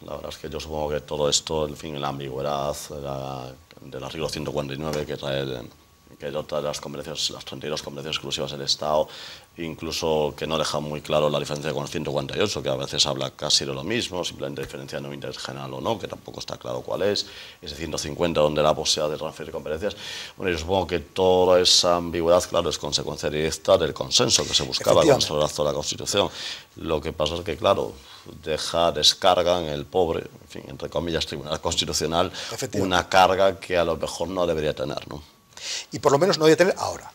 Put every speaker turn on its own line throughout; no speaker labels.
La verdad es que yo supongo que todo esto, en fin, la ambigüedad del artículo 149 que dota de las competencias, las 32 competencias exclusivas del Estado, incluso que no deja muy claro la diferencia con el 148, que a veces habla casi de lo mismo, simplemente diferenciando interés general o no, que tampoco está claro cuál es, ese 150 donde la posibilidad de transferir competencias. Bueno, yo supongo que toda esa ambigüedad, claro, es consecuencia directa del consenso que se buscaba con el redacto de la Constitución. Lo que pasa es que, claro, descarga en el pobre, en fin, entre comillas, Tribunal Constitucional, una carga que a lo mejor no debería tener, ¿no?
Y por lo menos no debe tener ahora.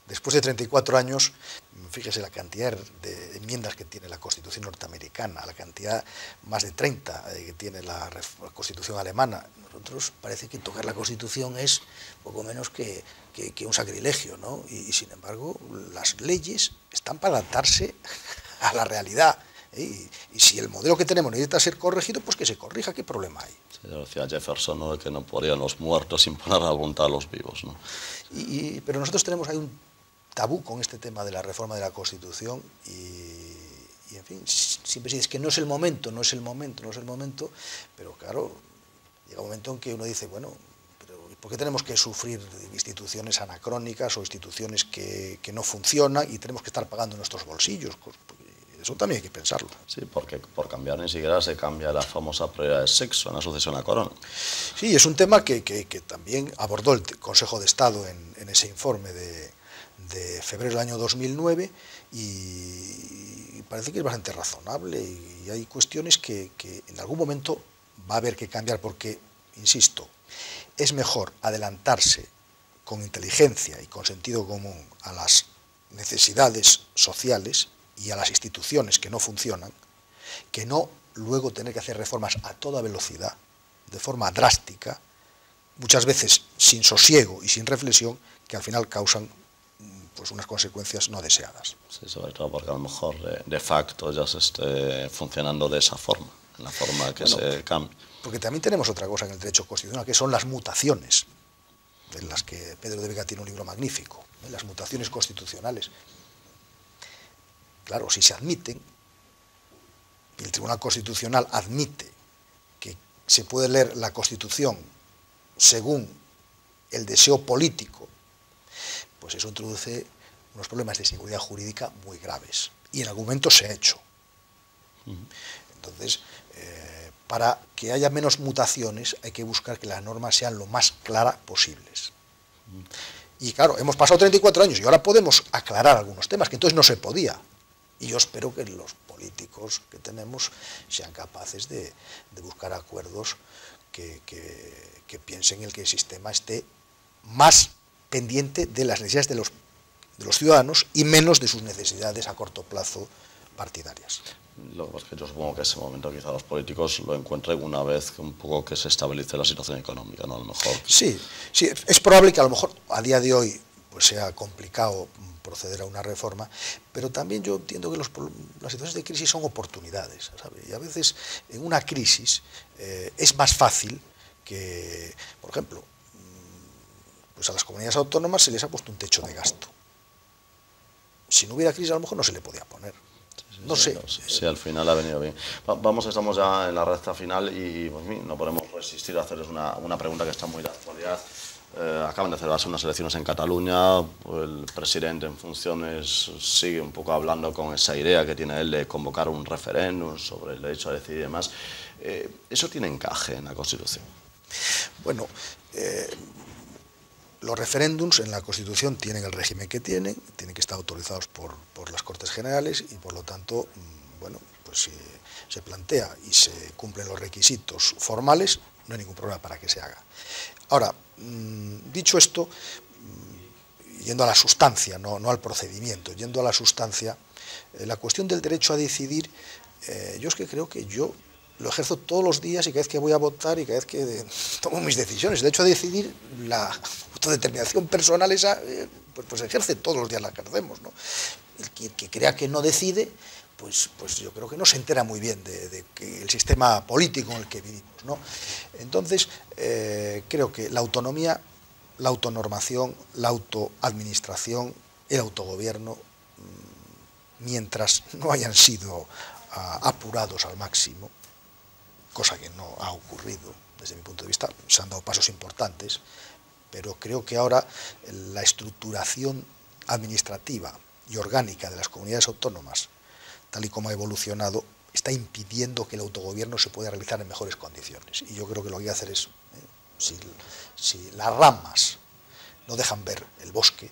Después de 34 años, fíjese la cantidad de enmiendas que tiene la Constitución norteamericana, la cantidad, más de 30 que tiene la Constitución alemana. Nosotros parece que tocar la Constitución es poco menos que un sacrilegio, ¿no? Y sin embargo, las leyes están para adaptarse a la realidad. Y si el modelo que tenemos necesita ser corregido, pues que se corrija, ¿qué problema hay?
Sí, decía Jefferson, ¿no?, que no podían los muertos imponer la voluntad a los vivos, ¿no?
Pero nosotros tenemos ahí un tabú con este tema de la reforma de la Constitución y en fin, siempre se dice que no es el momento, pero claro, llega un momento en que uno dice, bueno, pero ¿por qué tenemos que sufrir instituciones anacrónicas o instituciones que no funcionan y tenemos que estar pagando nuestros bolsillos? Eso también hay que pensarlo.
Sí, porque por cambiar ni siquiera se cambia la famosa prioridad de sexo en la sucesión a corona.
Sí, es un tema que también abordó el Consejo de Estado en ese informe de febrero del año 2009 y parece que es bastante razonable y hay cuestiones que en algún momento va a haber que cambiar porque, insisto, es mejor adelantarse con inteligencia y con sentido común a las necesidades sociales y a las instituciones que no funcionan, que no luego tener que hacer reformas a toda velocidad, de forma drástica, muchas veces sin sosiego y sin reflexión, que al final causan pues unas consecuencias no deseadas.
Sí, sobre todo porque a lo mejor de facto ya se esté funcionando de esa forma, en la forma que se cambia.
Porque también tenemos otra cosa en el derecho constitucional, que son las mutaciones, de las que Pedro de Vega tiene un libro magnífico, las mutaciones constitucionales. Claro, si se admiten, y el Tribunal Constitucional admite que se puede leer la Constitución según el deseo político, pues eso introduce unos problemas de seguridad jurídica muy graves. Y en algún momento se ha hecho. Entonces, para que haya menos mutaciones, hay que buscar que las normas sean lo más claras posibles. Y claro, hemos pasado 34 años y ahora podemos aclarar algunos temas que entonces no se podía. Y yo espero que los políticos que tenemos sean capaces de buscar acuerdos que piensen en que el sistema esté más pendiente de las necesidades de los ciudadanos y menos de sus necesidades a corto plazo partidarias.
Lo que pasa es que yo supongo que ese momento quizá los políticos lo encuentren una vez que un poco que se estabilice la situación económica, ¿no? A lo mejor.
Sí, es probable que a lo mejor a día de hoy pues sea complicado proceder a una reforma, pero también yo entiendo que las situaciones de crisis son oportunidades, ¿sabe? Y a veces en una crisis es más fácil que, por ejemplo, pues a las comunidades autónomas se les ha puesto un techo de gasto. Si no hubiera crisis a lo mejor no se le podía poner. No sé.
Sí, al final ha venido bien. Estamos ya en la recta final y pues, no podemos resistir a hacerles una pregunta que está muy de actualidad. Acaban de celebrarse unas elecciones en Cataluña, el presidente en funciones sigue un poco hablando con esa idea que tiene él de convocar un referéndum sobre el derecho a decidir y demás. ¿Eso tiene encaje en la Constitución?
Bueno, los referéndums en la Constitución tienen el régimen que tienen que estar autorizados por las Cortes Generales y por lo tanto, bueno, pues si se plantea y se cumplen los requisitos formales, no hay ningún problema para que se haga. Ahora, dicho esto, yendo a la sustancia, no al procedimiento, yendo a la sustancia, la cuestión del derecho a decidir, yo es que creo que yo lo ejerzo todos los días y cada vez que voy a votar y cada vez que tomo mis decisiones. El derecho a decidir, la autodeterminación personal esa, pues ejerce todos los días, la ejercemos, ¿no? El que crea que no decide, pues yo creo que no se entera muy bien de que el sistema político en el que vivimos, ¿no? Entonces, creo que la autonomía, la autonormación, la autoadministración, el autogobierno, mientras no hayan sido apurados al máximo, cosa que no ha ocurrido desde mi punto de vista. Se han dado pasos importantes, pero creo que ahora la estructuración administrativa y orgánica de las comunidades autónomas, tal y como ha evolucionado, está impidiendo que el autogobierno se pueda realizar en mejores condiciones. Y yo creo que lo que hay que hacer es, si las ramas no dejan ver el bosque,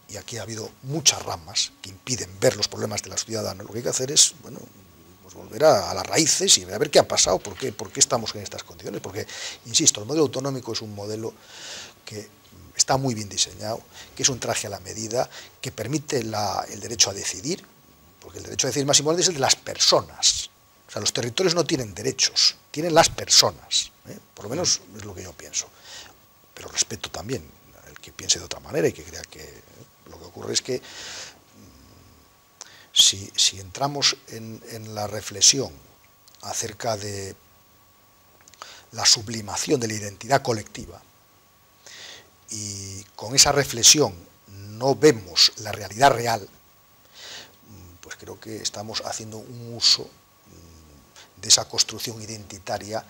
y aquí ha habido muchas ramas que impiden ver los problemas de los ciudadanos, lo que hay que hacer es, bueno, pues volver a las raíces y a ver qué ha pasado, por qué estamos en estas condiciones. Porque, insisto, el modelo autonómico es un modelo que está muy bien diseñado, que es un traje a la medida, que permite el derecho a decidir, porque el derecho a decidir más importante es el de las personas. O sea, los territorios no tienen derechos, tienen las personas, por lo menos es lo que yo pienso. Pero respeto también al que piense de otra manera y que crea que lo que ocurre es que si entramos en la reflexión acerca de la sublimación de la identidad colectiva, y con esa reflexión no vemos la realidad real, pues creo que estamos haciendo un uso de esa construcción identitaria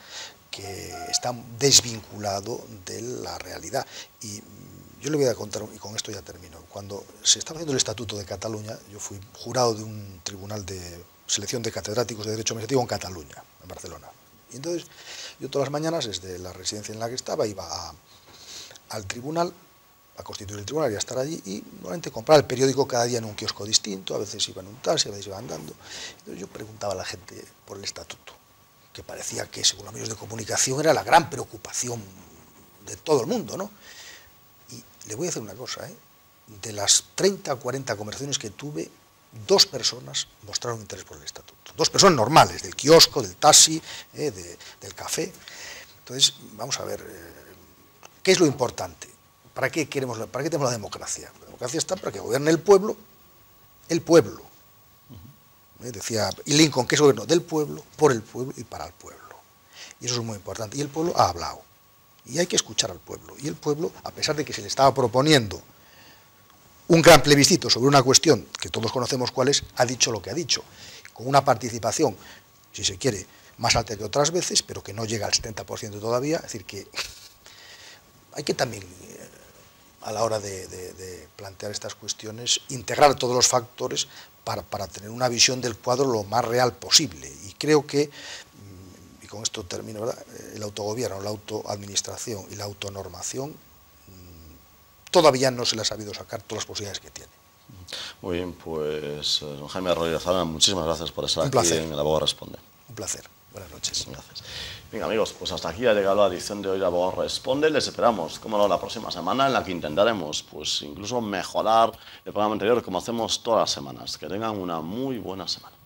que está desvinculado de la realidad. Y yo le voy a contar, y con esto ya termino, cuando se estaba haciendo el Estatuto de Cataluña, yo fui jurado de un tribunal de selección de catedráticos de Derecho Administrativo en Cataluña, en Barcelona. Y entonces yo todas las mañanas, desde la residencia en la que estaba, iba al tribunal, a constituir el tribunal y a estar allí, y normalmente compraba el periódico cada día en un kiosco distinto, a veces iba en un taxi, a veces iba andando. Entonces yo preguntaba a la gente por el estatuto, que parecía que, según los medios de comunicación, era la gran preocupación de todo el mundo, ¿no? Y le voy a decir una cosa, de las 30 o 40 conversaciones que tuve, 2 personas mostraron interés por el estatuto. 2 personas normales, del kiosco, del taxi, del café. Entonces, vamos a ver, ¿qué es lo importante? ¿Para qué tenemos la democracia? La democracia está para que gobierne el pueblo. Decía Lincoln que es gobierno del pueblo, por el pueblo y para el pueblo. Y eso es muy importante. Y el pueblo ha hablado. Y hay que escuchar al pueblo. Y el pueblo, a pesar de que se le estaba proponiendo un gran plebiscito sobre una cuestión que todos conocemos cuál es, ha dicho lo que ha dicho, con una participación, si se quiere, más alta que otras veces, pero que no llega al 70% todavía. Es decir, que hay que también, a la hora de plantear estas cuestiones, integrar todos los factores para tener una visión del cuadro lo más real posible. Y creo que, y con esto termino, ¿verdad?, el autogobierno, la autoadministración y la autonormación todavía no se le ha sabido sacar todas las posibilidades que tiene.
Muy bien, pues don Jaime Arroyo Zana, muchísimas gracias por estar aquí en El Abogado Responde.
Un placer. Buenas noches.
Gracias. Venga, amigos, pues hasta aquí ha llegado la edición de hoy de Abogado Responde. Les esperamos, como no, la próxima semana, en la que intentaremos, pues, incluso mejorar el programa anterior, como hacemos todas las semanas. Que tengan una muy buena semana.